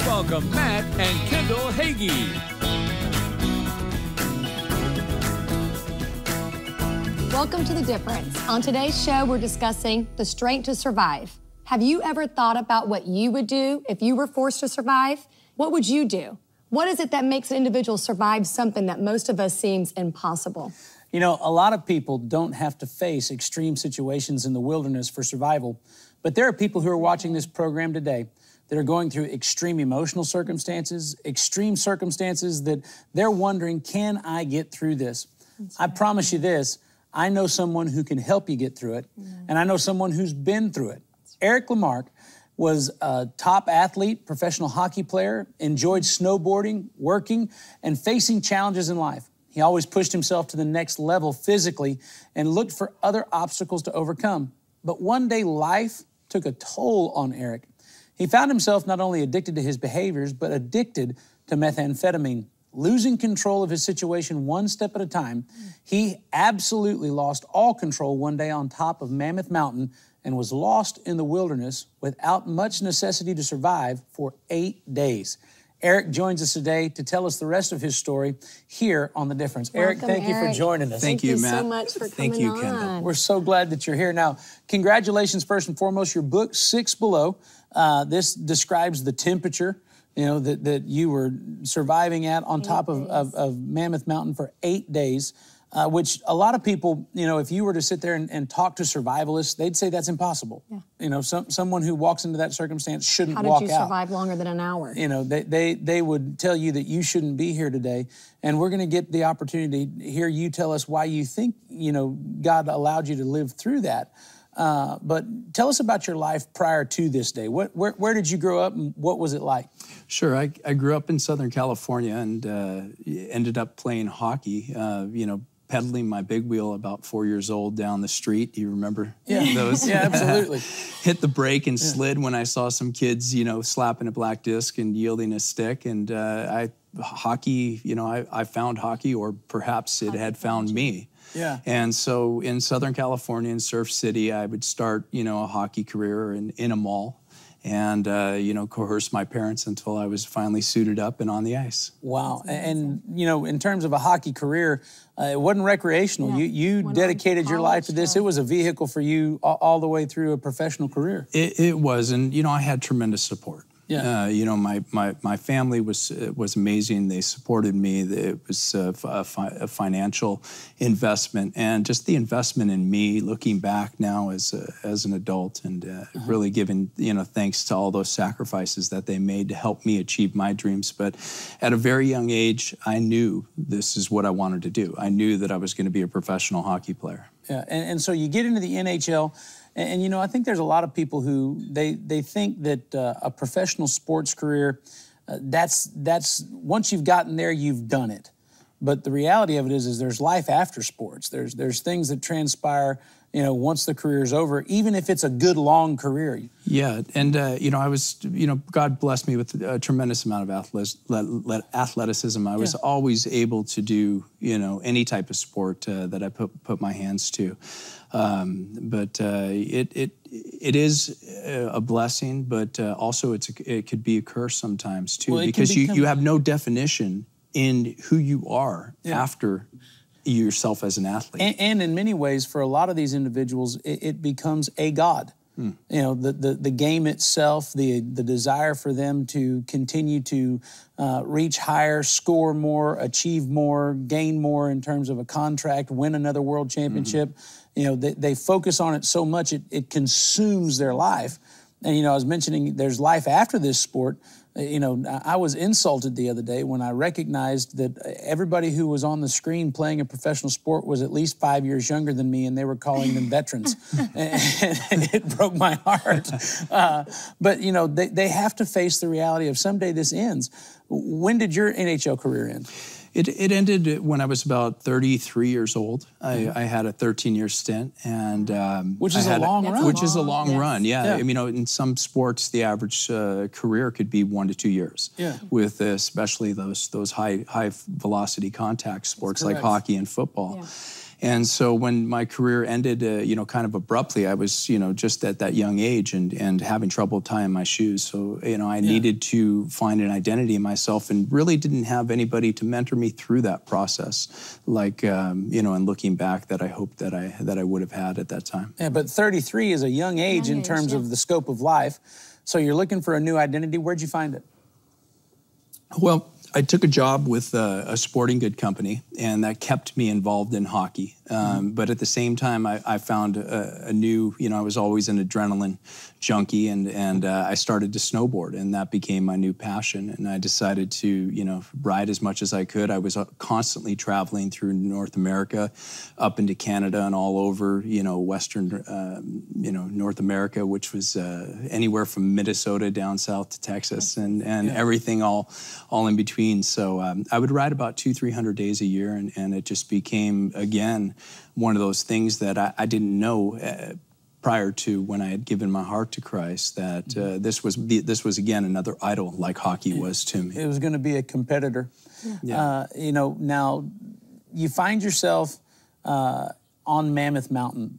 welcome Matt and Kendall Hagee. Welcome to The Difference. On today's show, we're discussing the strength to survive. Have you ever thought about what you would do if you were forced to survive? What would you do? What is it that makes an individual survive something that most of us seems impossible? You know, a lot of people don't have to face extreme situations in the wilderness for survival, but there are people who are watching this program today that are going through extreme emotional circumstances, extreme circumstances that they're wondering, can I get through this? I promise you this, I know someone who can help you get through it, and I know someone who's been through it. Eric LeMarque was a top athlete, professional hockey player, enjoyed snowboarding, working, and facing challenges in life. He always pushed himself to the next level physically and looked for other obstacles to overcome. But one day, life took a toll on Eric. He found himself not only addicted to his behaviors, but addicted to methamphetamine. Losing control of his situation one step at a time, he absolutely lost all control one day on top of Mammoth Mountain and was lost in the wilderness without much necessity to survive for 8 days. Eric joins us today to tell us the rest of his story here on The Difference. Eric, thank you for joining us. Thank you, Matt. So much for coming Thank you, on. Kendall. We're so glad that you're here. Now, congratulations first and foremost, your book, 6 Below. This describes the temperature, you know, that you were surviving at on top of Mammoth Mountain for 8 days, which a lot of people, you know, if you were to sit there and talk to survivalists, they'd say that's impossible. Yeah. You know, someone who walks into that circumstance shouldn't walk out. How did you survive longer than an hour? You know, they would tell you that you shouldn't be here today, and we're going to get the opportunity to hear you tell us why you think, you know, God allowed you to live through that. But tell us about your life prior to this day. Where did you grow up and what was it like? Sure. I grew up in Southern California and ended up playing hockey, you know, pedaling my big wheel about 4 years old down the street. Do you remember those? Yeah, absolutely. Hit the brake and slid when I saw some kids, you know, slapping a black disc and yielding a stick. And hockey, you know, I found hockey, or perhaps it had found me. Yeah. And so in Southern California, in Surf City, I would start, you know, a hockey career in a mall and, you know, coerce my parents until I was finally suited up and on the ice. Wow. And, you know, in terms of a hockey career, it wasn't recreational. Yeah. You dedicated your life to this. It was a vehicle for you all the way through a professional career. It was. And, you know, I had tremendous support. Yeah. You know, my family was amazing. They supported me. It was a financial investment, and just the investment in me. Looking back now as an adult, and really giving, you know, thanks to all those sacrifices that they made to help me achieve my dreams. But at a very young age, I knew this is what I wanted to do. I knew that I was going to be a professional hockey player. Yeah, and so you get into the NHL. And, you know, I think there's a lot of people who, they think that a professional sports career, that's once you've gotten there, you've done it. But the reality of it is there's life after sports. There's things that transpire, you know, once the career is over, even if it's a good, long career. Yeah, and, you know, I was, you know, God blessed me with a tremendous amount of athleticism. I was always able to do, you know, any type of sport that I put my hands to. But it is a blessing, but also it could be a curse sometimes too, because you have no definition in who you are after yourself as an athlete. And in many ways, for a lot of these individuals, it becomes a god. You know, the game itself, the desire for them to continue to reach higher, score more, achieve more, gain more in terms of a contract, win another world championship. You know, they focus on it so much, it consumes their life. And, you know, I was mentioning there's life after this sport. You know, I was insulted the other day when I recognized that everybody who was on the screen playing a professional sport was at least 5 years younger than me, and they were calling them veterans. And it broke my heart. But, you know, they have to face the reality of someday this ends. When did your NHL career end? It ended when I was about 33 years old. I had a 13-year stint, and which is a long run. Which is a long run. Yeah. I mean, you know, in some sports, the average career could be 1 to 2 years. Yeah. With especially those high velocity contact sports like hockey and football. Yeah. And so when my career ended, you know, kind of abruptly, I was, you know, just at that young age and having trouble tying my shoes. So, you know, I needed to find an identity in myself and really didn't have anybody to mentor me through that process. Like, you know, and looking back that I hoped that I would have had at that time. Yeah, but 33 is a young age in terms of the scope of life. So you're looking for a new identity. Where'd you find it? Well, I took a job with a sporting good company, and that kept me involved in hockey. But at the same time, I found a new, you know, I was always an adrenaline junkie, and I started to snowboard, and that became my new passion. And I decided to, you know, ride as much as I could. I was constantly traveling through North America, up into Canada and all over, you know, Western, you know, North America, which was anywhere from Minnesota down south to Texas, and everything all in between. So I would ride about 200-300 days a year, and it just became, again, one of those things that I didn't know prior to when I had given my heart to Christ, that this was again another idol like hockey was to me. It was going to be a competitor. You know, now you find yourself on Mammoth Mountain.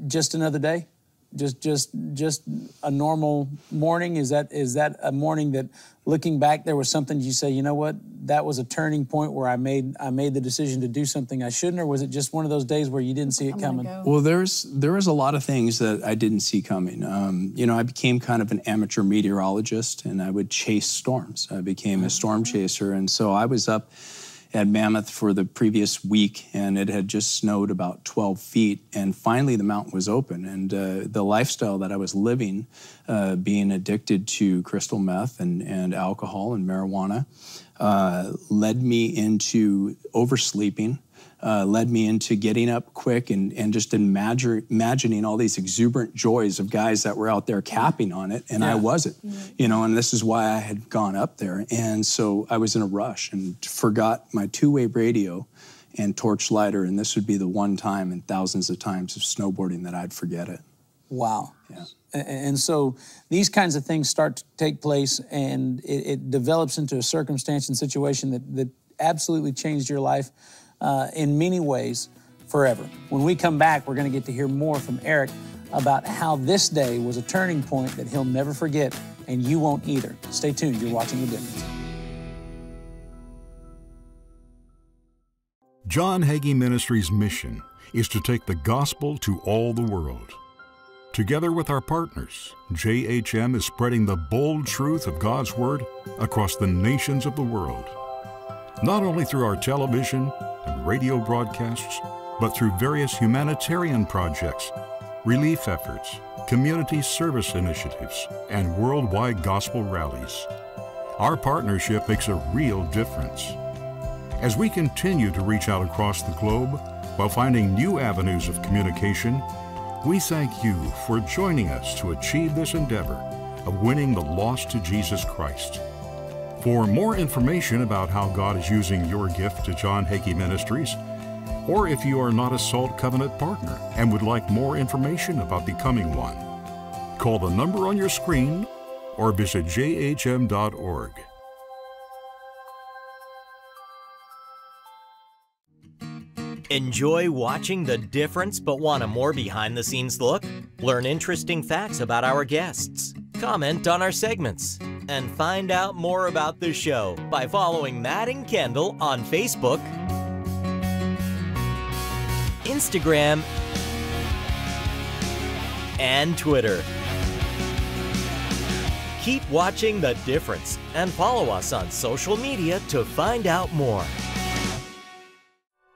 Just another day? Just a normal morning? Is that a morning that, looking back, there was something you say, you know what, that was a turning point where I made the decision to do something I shouldn't, or was it just one of those days where you didn't see it coming? Well, there was a lot of things that I didn't see coming. You know, I became kind of an amateur meteorologist, and I would chase storms. I became a storm chaser, and so I was up at Mammoth for the previous week, and it had just snowed about 12 feet, and finally the mountain was open. And the lifestyle that I was living, being addicted to crystal meth and alcohol and marijuana, led me into oversleeping, led me into getting up quick and just imagining all these exuberant joys of guys that were out there capping on it, and I wasn't, you know, and this is why I had gone up there. And so I was in a rush and forgot my two-way radio and torch lighter, and this would be the one time in thousands of times of snowboarding that I'd forget it. Wow. Yeah. And so these kinds of things start to take place, and it develops into a circumstance and situation that absolutely changed your life in many ways forever. When we come back, we're going to get to hear more from Eric about how this day was a turning point that he'll never forget, and you won't either. Stay tuned. You're watching The Difference. John Hagee Ministries' mission is to take the gospel to all the world. Together with our partners, JHM is spreading the bold truth of God's Word across the nations of the world. Not only through our television and radio broadcasts, but through various humanitarian projects, relief efforts, community service initiatives, and worldwide gospel rallies. Our partnership makes a real difference. As we continue to reach out across the globe while finding new avenues of communication, we thank you for joining us to achieve this endeavor of winning the lost to Jesus Christ. For more information about how God is using your gift to John Hagee Ministries, or if you are not a Salt Covenant partner and would like more information about becoming one, call the number on your screen or visit jhm.org. Enjoy watching The Difference but want a more behind-the-scenes look? Learn interesting facts about our guests, comment on our segments, and find out more about the show by following Matt and Kendall on Facebook, Instagram, and Twitter. Keep watching The Difference and follow us on social media to find out more.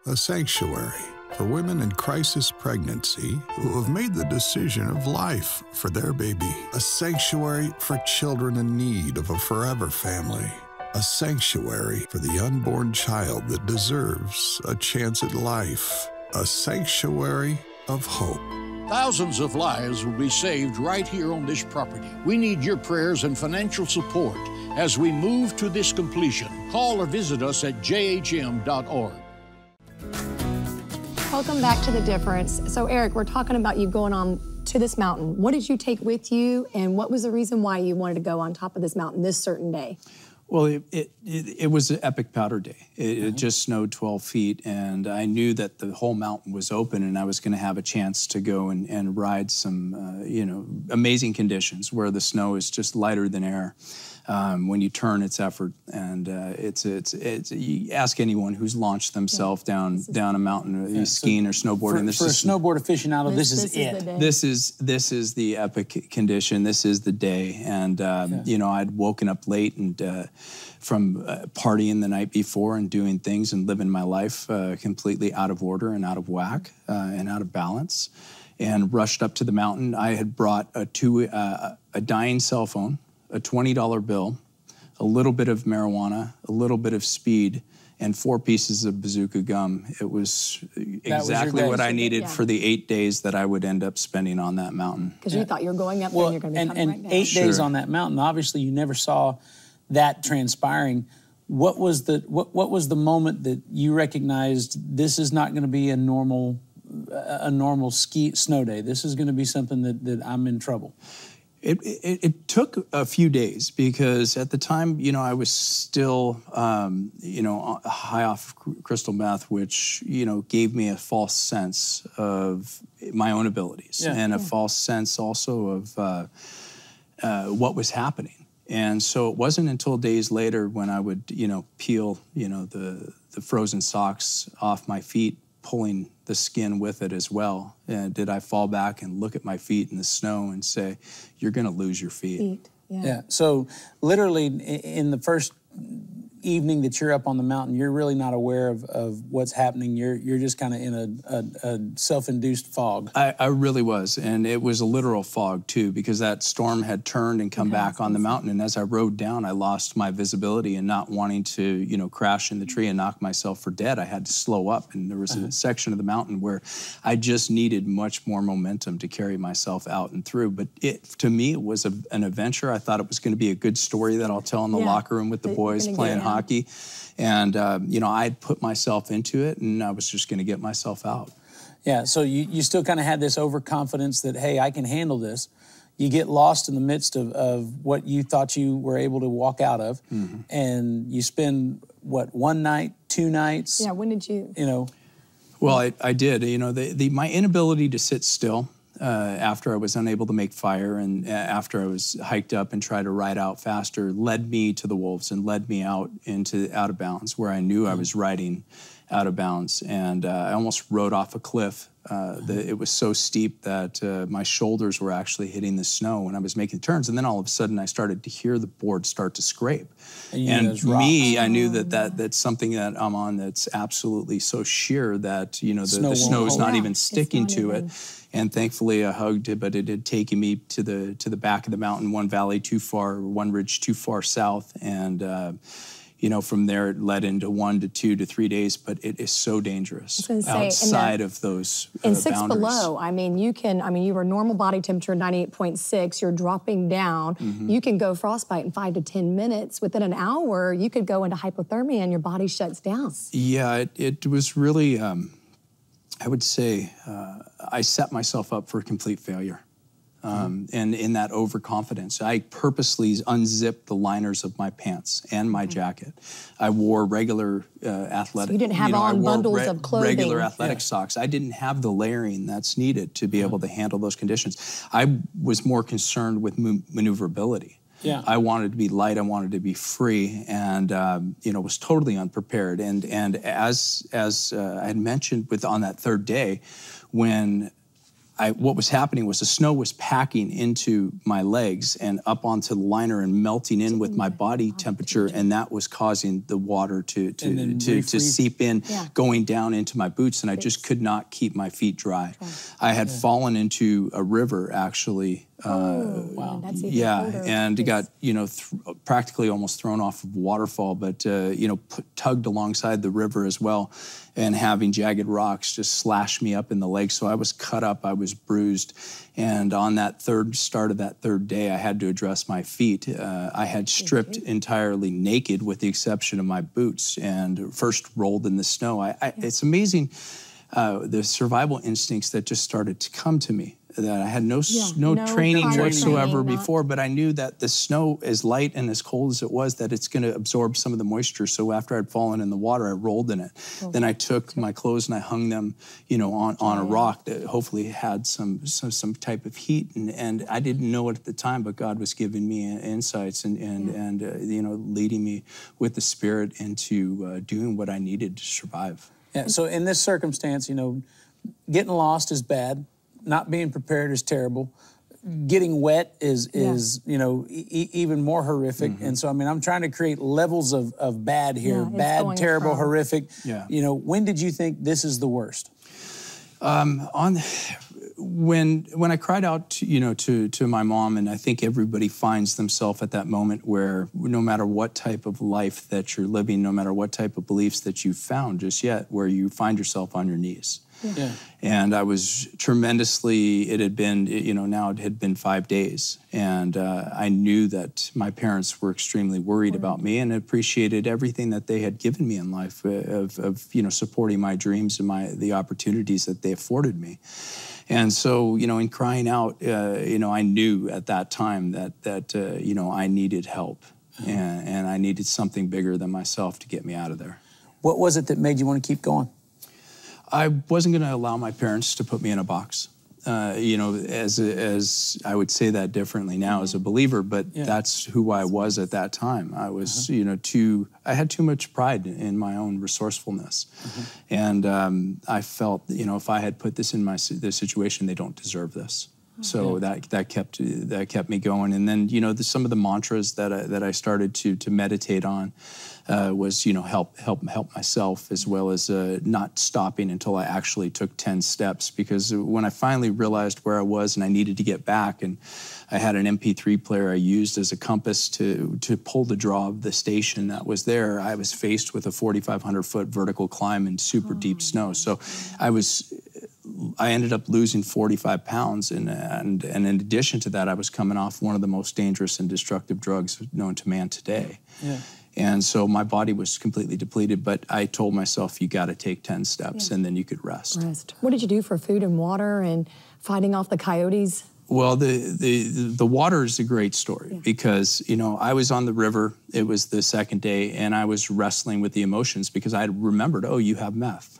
A sanctuary for women in crisis pregnancy who have made the decision of life for their baby. A sanctuary for children in need of a forever family. A sanctuary for the unborn child that deserves a chance at life. A sanctuary of hope. Thousands of lives will be saved right here on this property. We need your prayers and financial support as we move to this completion. Call or visit us at jhm.org. Welcome back to The Difference. So Eric, we're talking about you going on to this mountain. What did you take with you, and what was the reason why you wanted to go on top of this mountain this certain day? Well, it was an epic powder day. It just snowed 12 feet, and I knew that the whole mountain was open, and I was going to have a chance to go and ride some, you know, amazing conditions where the snow is just lighter than air. When you turn, it's effort, and it's you ask anyone who's launched themselves down a mountain, skiing or snowboarding. For a snowboard aficionado, this is it. This is the epic condition. This is the day, and you know, I'd woken up late and from partying the night before and doing things and living my life completely out of order and out of whack and out of balance, and rushed up to the mountain. I had brought a dying cell phone, a $20 bill, a little bit of marijuana, a little bit of speed, and 4 pieces of bazooka gum. It was exactly what I needed for the 8 days that I would end up spending on that mountain. Because you thought you were going up there and you're going to be coming right down. 8 days on that mountain, obviously you never saw that transpiring. What was the moment that you recognized this is not going to be a normal snow day? This is going to be something that I'm in trouble. It took a few days because at the time, you know, I was still, you know, high off crystal meth, which, you know, gave me a false sense of my own abilities and a false sense also of what was happening. And so it wasn't until days later when I would, you know, peel, you know, the frozen socks off my feet, pulling the skin with it as well. And did I fall back and look at my feet in the snow and say, you're going to lose your feet. Yeah. So literally in the first evening that you're up on the mountain, you're really not aware of what's happening. You're just kind of in a self-induced fog. I really was, and it was a literal fog too, because that storm had turned and come back on the mountain. And as I rode down, I lost my visibility, and not wanting to, you know, crash in the tree and knock myself for dead, I had to slow up. And there was a section of the mountain where I just needed much more momentum to carry myself out and through. But to me, it was an adventure. I thought it was going to be a good story that I'll tell in the locker room with the boys playing hockey. And, you know, I'd put myself into it, and I was just going to get myself out. Yeah, so you still kind of had this overconfidence that, hey, I can handle this. You get lost in the midst of what you thought you were able to walk out of, and you spend, what, 1 night, 2 nights? Yeah, when did you? You know. Well, I did. You know, my inability to sit still after I was unable to make fire, and after I was hiked up and tried to ride out faster, led me to the wolves and led me out of bounds, where I knew I was riding out of bounds. And I almost rode off a cliff. It was so steep that my shoulders were actually hitting the snow when I was making turns. And then all of a sudden I started to hear the board start to scrape. And me, I knew that's something that I'm on that's absolutely so sheer that, you know, the snow is not even sticking to it. And thankfully I hugged it, but it had taken me to the back of the mountain, one valley too far, one ridge too far south. And you know, from there it led into 1 to 2 to 3 days, but it is so dangerous outside of those and 6 boundaries. below, I mean, you were normal body temperature 98.6, you're dropping down. You can go frostbite in 5 to 10 minutes. Within an hour, you could go into hypothermia and your body shuts down. Yeah, it was really, I would say, I set myself up for complete failure. And in that overconfidence, I purposely unzipped the liners of my pants and my jacket. I wore regular athletic. So you didn't have on bundles of clothing. Regular athletic socks. I didn't have the layering that's needed to be able to handle those conditions. I was more concerned with maneuverability. Yeah. I wanted to be light. I wanted to be free, and you know, was totally unprepared. And as I had mentioned on that 3rd day, when what was happening was the snow was packing into my legs and up onto the liner and melting in with my body temperature, and that was causing the water to seep in, going down into my boots, and I just could not keep my feet dry. I had fallen into a river, actually. Wow. And got, you know, practically almost thrown off of a waterfall, but, you know, tugged alongside the river as well, and having jagged rocks just slash me up in the leg. So I was cut up, I was bruised. And on that start of that 3rd day, I had to address my feet. I had stripped entirely naked with the exception of my boots, and first rolled in the snow. It's amazing. The survival instincts that just started to come to me. that I had no no training prior whatsoever training, before, but I knew that the snow, as light and as cold as it was, that it's going to absorb some of the moisture. So after I'd fallen in the water, I rolled in it. Then I took my clothes and I hung them, you know, on a rock that hopefully had some type of heat. And I didn't know it at the time, but God was giving me insights and you know, leading me with the Spirit into doing what I needed to survive. Yeah. So in this circumstance, you know, getting lost is bad. Not being prepared is terrible. Getting wet is you know, even more horrific. And so, I mean, I'm trying to create levels of bad here. Bad, terrible, horrific. Yeah. You know, when did you think this is the worst? When I cried out, to my mom, and I think everybody finds themselves at that moment where no matter what type of life that you're living, no matter what type of beliefs that you've found just yet, where you find yourself on your knees. Yeah. And I was tremendously, it had been 5 days. And I knew that my parents were extremely worried about me and appreciated everything that they had given me in life of supporting my dreams and the opportunities that they afforded me. And so, you know, in crying out, I knew at that time that I needed help and I needed something bigger than myself to get me out of there. What was it that made you want to keep going? I wasn't going to allow my parents to put me in a box. As I would say that differently now as a believer, but that's who I was at that time. I was, I had too much pride in my own resourcefulness. And I felt, if I had put this in this situation, they don't deserve this. So that kept me going. And then, some of the mantras that I started to meditate on was, help myself, as well as not stopping until I actually took 10 steps. Because when I finally realized where I was and I needed to get back, and I had an MP3 player I used as a compass to pull the draw of the station that was there, I was faced with a 4,500-foot vertical climb in super deep snow. So I ended up losing 45 pounds, and in addition to that, I was coming off one of the most dangerous and destructive drugs known to man today. Yeah. And so my body was completely depleted, but I told myself, you got to take 10 steps, and then you could rest. What did you do for food and water and fighting off the coyotes? Well, the water is a great story because, I was on the river. It was the second day, and I was wrestling with the emotions because I remembered, oh, you have meth.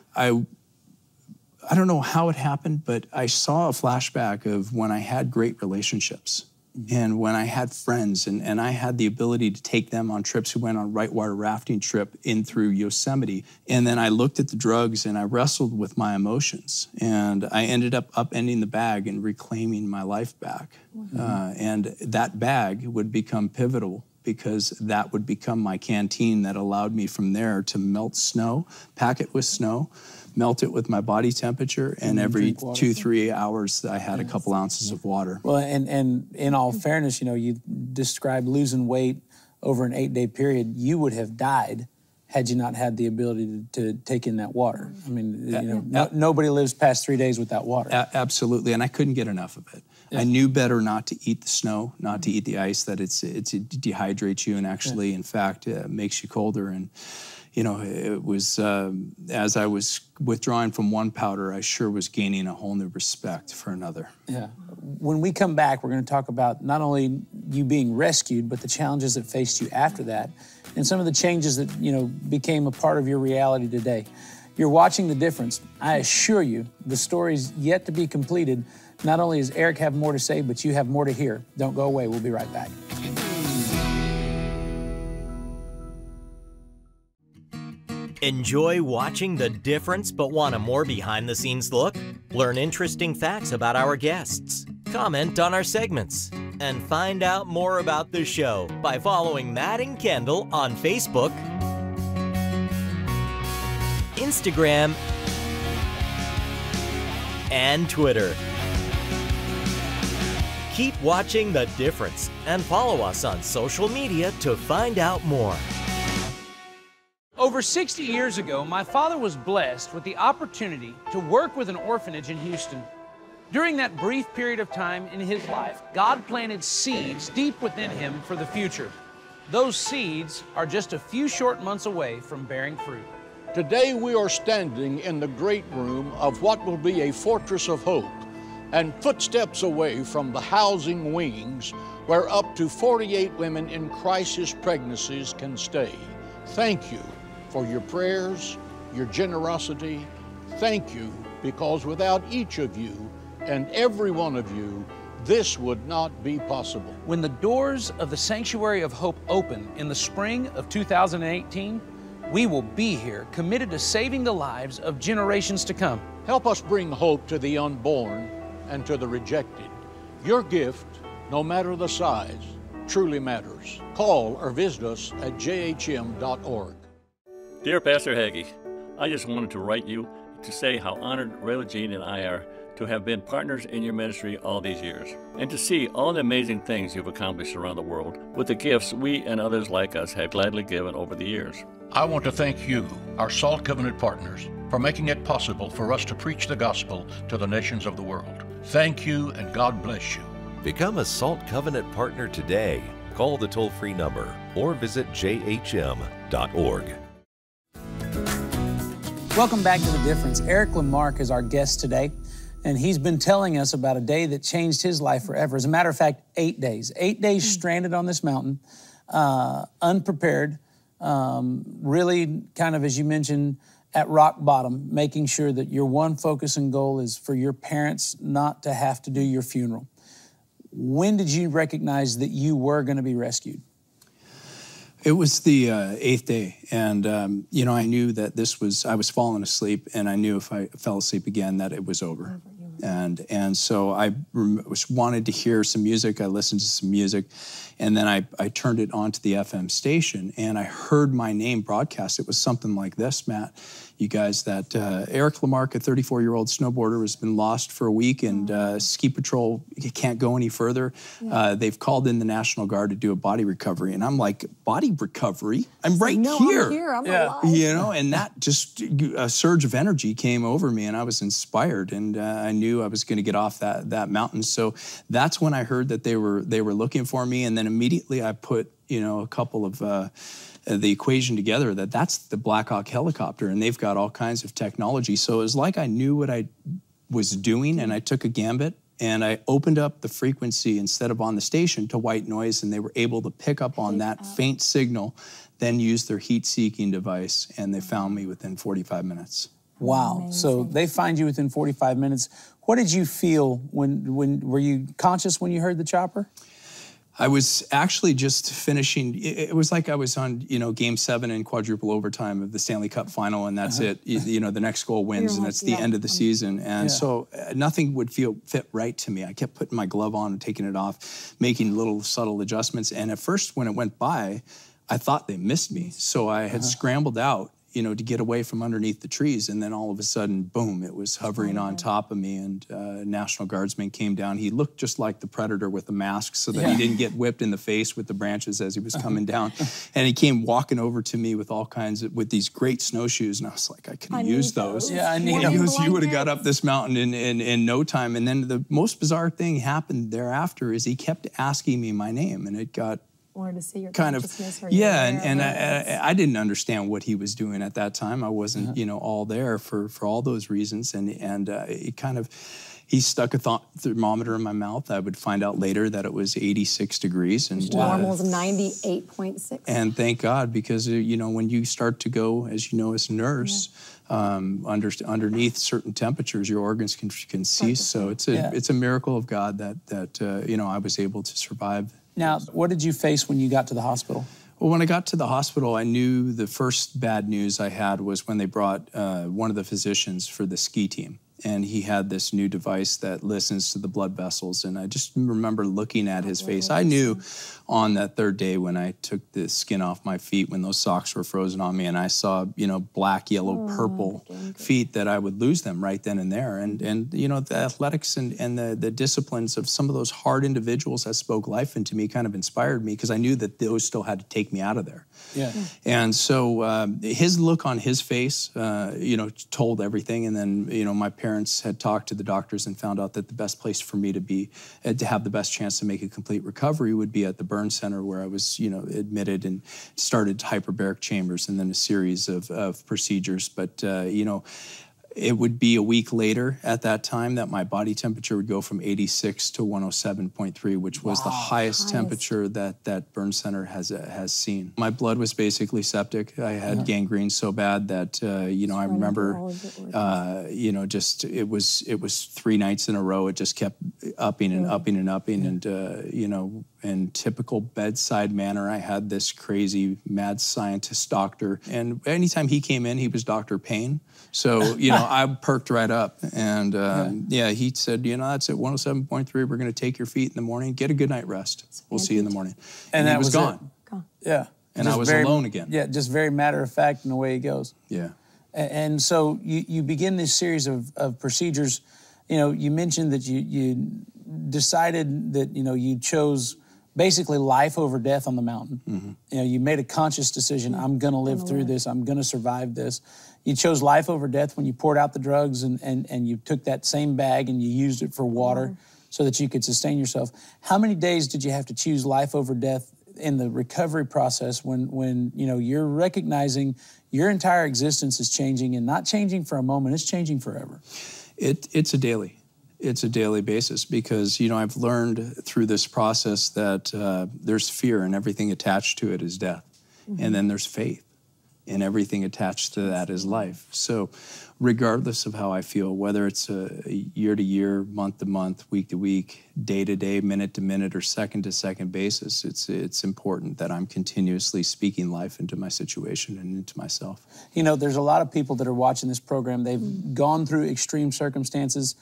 I don't know how it happened, but I saw a flashback of when I had great relationships and when I had friends and I had the ability to take them on trips. We went on a whitewater rafting trip in through Yosemite. And then I looked at the drugs and I wrestled with my emotions. And I ended up upending the bag and reclaiming my life back. And that bag would become pivotal because that would become my canteen that allowed me from there to melt snow, pack it with snow, melt it with my body temperature, and every 2-3 hours I had a couple ounces of water. Well, and in all fairness, you described losing weight over an 8-day period. You would have died had you not had the ability to take in that water. I mean, nobody lives past 3 days without water. Absolutely, and I couldn't get enough of it. I knew better not to eat the snow, not to eat the ice, that it dehydrates you and actually, in fact, makes you colder. And it was, as I was withdrawing from one powder, I sure was gaining a whole new respect for another. Yeah. When we come back, we're going to talk about not only you being rescued, but the challenges that faced you after that, and some of the changes that, became a part of your reality today. You're watching The Difference. I assure you, the story's yet to be completed. Not only does Eric have more to say, but you have more to hear. Don't go away. We'll be right back. Enjoy watching The Difference, but want a more behind-the-scenes look? Learn interesting facts about our guests, comment on our segments, and find out more about the show by following Matt and Kendall on Facebook, Instagram, and Twitter. Keep watching The Difference and follow us on social media to find out more. Over 60 years ago, my father was blessed with the opportunity to work with an orphanage in Houston. During that brief period of time in his life, God planted seeds deep within him for the future. Those seeds are just a few short months away from bearing fruit. Today we are standing in the great room of what will be a fortress of hope, and footsteps away from the housing wings where up to 48 women in crisis pregnancies can stay. Thank you for your prayers, your generosity. Thank you, because without each of you and every one of you, this would not be possible. When the doors of the Sanctuary of Hope open in the spring of 2018, we will be here, committed to saving the lives of generations to come. Help us bring hope to the unborn and to the rejected. Your gift, no matter the size, truly matters. Call or visit us at jhm.org. Dear Pastor Hagee, I just wanted to write you to say how honored Rayla Jean and I are to have been partners in your ministry all these years, and to see all the amazing things you've accomplished around the world with the gifts we and others like us have gladly given over the years. I want to thank you, our Salt Covenant partners, for making it possible for us to preach the gospel to the nations of the world. Thank you, and God bless you. Become a Salt Covenant partner today. Call the toll-free number or visit jhm.org. Welcome back to The Difference. Eric LeMarque is our guest today, and he's been telling us about a day that changed his life forever. As a matter of fact, 8 days. 8 days stranded on this mountain, unprepared, really kind of, as you mentioned, at rock bottom, making sure that your one focus and goal is for your parents not to have to do your funeral. When did you recognize that you were going to be rescued? It was the 8th day, and you know, I knew that I was falling asleep, and I knew if I fell asleep again that it was over. And so I wanted to hear some music. I listened to some music, and then I turned it onto the FM station, and I heard my name broadcast. It was something like this, Matt, you guys, that Eric LeMarque, a 34-year-old snowboarder, has been lost for a week, and ski patrol can't go any further. They've called in the National Guard to do a body recovery, and I'm like, body recovery? I'm right here. I'm here. I'm alive. You know, and that just, a surge of energy came over me, and I was inspired, and I knew I was going to get off that mountain. So that's when I heard that they were looking for me, and then immediately I put, you know, a couple of the equation together that's the Black Hawk helicopter, and they've got all kinds of technology. So it was like I knew what I was doing, and I took a gambit, and I opened up the frequency instead of on the station to white noise, and they were able to pick up on that faint signal, then use their heat-seeking device, and they found me within 45 minutes. Wow. Amazing. So they find you within 45 minutes. What did you feel when were you conscious when you heard the chopper? I was actually just finishing. It was like I was on, you know, Game 7 in quadruple overtime of the Stanley Cup final, and that's it. You know, the next goal wins, and it's the end of the season. And so nothing would fit right to me. I kept putting my glove on and taking it off, making little subtle adjustments. And at first, when it went by, I thought they missed me. So I had scrambled out, you know, to get away from underneath the trees, and then all of a sudden, boom, it was hovering on top of me, and National Guardsman came down. He looked just like the Predator with a mask so that he didn't get whipped in the face with the branches as he was coming down. And he came walking over to me with with these great snowshoes, and I was like, I could have used those. Yeah, I need them. He goes, you would have got up this mountain in no time. And then the most bizarre thing happened thereafter is he kept asking me my name, and it got wanted to see your kind of, and I didn't understand what he was doing at that time. I wasn't, you know, all there for all those reasons, and it kind of, he stuck a thermometer in my mouth. I would find out later that it was 86 degrees, and normal is 98.6. And thank God, because you know, when you start to go, as you know, as a nurse, underneath certain temperatures, your organs can cease. So it's a miracle of God that you know, I was able to survive. Now, what did you face when you got to the hospital? Well, when I got to the hospital, I knew the first bad news I had was when they brought one of the physicians for the ski team. And he had this new device that listens to the blood vessels. And I just remember looking at his face. I knew on that third day when I took the skin off my feet, when those socks were frozen on me, and I saw, you know, black, yellow, purple feet, that I would lose them right then and there. And you know, the athletics and the disciplines of some of those hard individuals that spoke life into me kind of inspired me, because I knew that those still had to take me out of there. And so his look on his face, you know, told everything. And then, you know, my parents had talked to the doctors and found out that the best place for me to be, to have the best chance to make a complete recovery, would be at the burn center, where I was, you know, admitted and started hyperbaric chambers and then a series of procedures. But, you know, It would be a week later at that time that my body temperature would go from 86 to 107.3, which was the highest temperature that Burn Center has seen. My blood was basically septic. I had gangrene so bad that, you know, I remember, you know, just it was 3 nights in a row. It just kept upping and upping and upping. And, you know, in typical bedside manner, I had this crazy mad scientist doctor. And anytime he came in, he was Dr. Payne. So, you know, I perked right up. And, yeah, he said, you know, that's at 107.3. We're going to take your feet in the morning. Get a good night rest. We'll see you in the morning. And he was gone. Yeah. And I was alone again. Yeah, just very matter of fact in the way he goes. Yeah. And so you begin this series of procedures. You know, you mentioned that you decided that, you know, you chose basically life over death on the mountain. You know, you made a conscious decision, I'm gonna live through this, I'm gonna survive this. You chose life over death when you poured out the drugs and you took that same bag and you used it for water so that you could sustain yourself. How many days did you have to choose life over death in the recovery process when you know, you're recognizing your entire existence is changing, and not changing for a moment, it's changing forever? It's a daily. It's a daily basis because, you know, I've learned through this process that there's fear and everything attached to it is death. And then there's faith and everything attached to that is life. So regardless of how I feel, whether it's a year to year, month to month, week to week, day to day, minute to minute, or second to second basis, it's important that I'm continuously speaking life into my situation and into myself. You know, there's a lot of people that are watching this program. They've gone through extreme circumstances.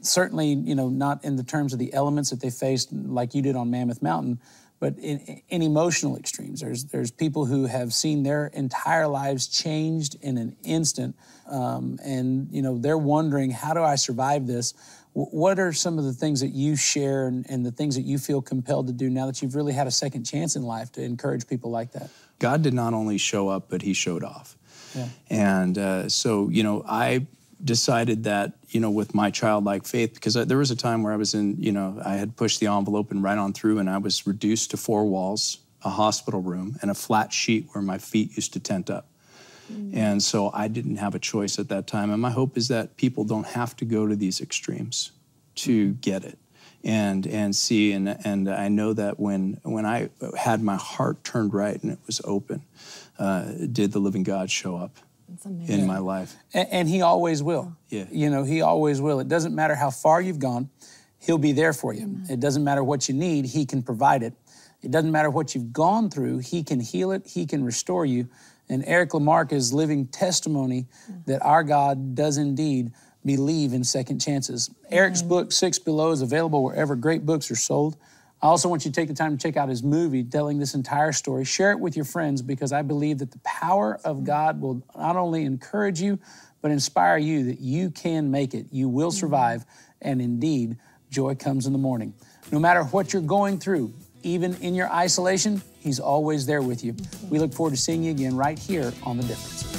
Certainly, you know, not in the terms of the elements that they faced like you did on Mammoth Mountain, but in emotional extremes. There's people who have seen their entire lives changed in an instant, and, you know, they're wondering, how do I survive this? What are some of the things that you share and the things that you feel compelled to do now that you've really had a second chance in life to encourage people like that? God did not only show up, but he showed off. Yeah. And so, you know, I decided that, you know, with my childlike faith, because there was a time where I was in, you know, I had pushed the envelope and right on through, and I was reduced to 4 walls, a hospital room, and a flat sheet where my feet used to tent up. And so I didn't have a choice at that time. And my hope is that people don't have to go to these extremes to get it and see. And I know that when I had my heart turned right and it was open, did the living God show up in my life. And he always will. Yeah. You know, he always will. It doesn't matter how far you've gone, he'll be there for you. It doesn't matter what you need, he can provide it. It doesn't matter what you've gone through, he can heal it, he can restore you. And Eric LeMarque is living testimony that our God does indeed believe in second chances. Eric's book, 6 Below, is available wherever great books are sold. I also want you to take the time to check out his movie telling this entire story. Share it with your friends, because I believe that the power of God will not only encourage you, but inspire you that you can make it. You will survive, and indeed, joy comes in the morning. No matter what you're going through, even in your isolation, he's always there with you. We look forward to seeing you again right here on The Difference.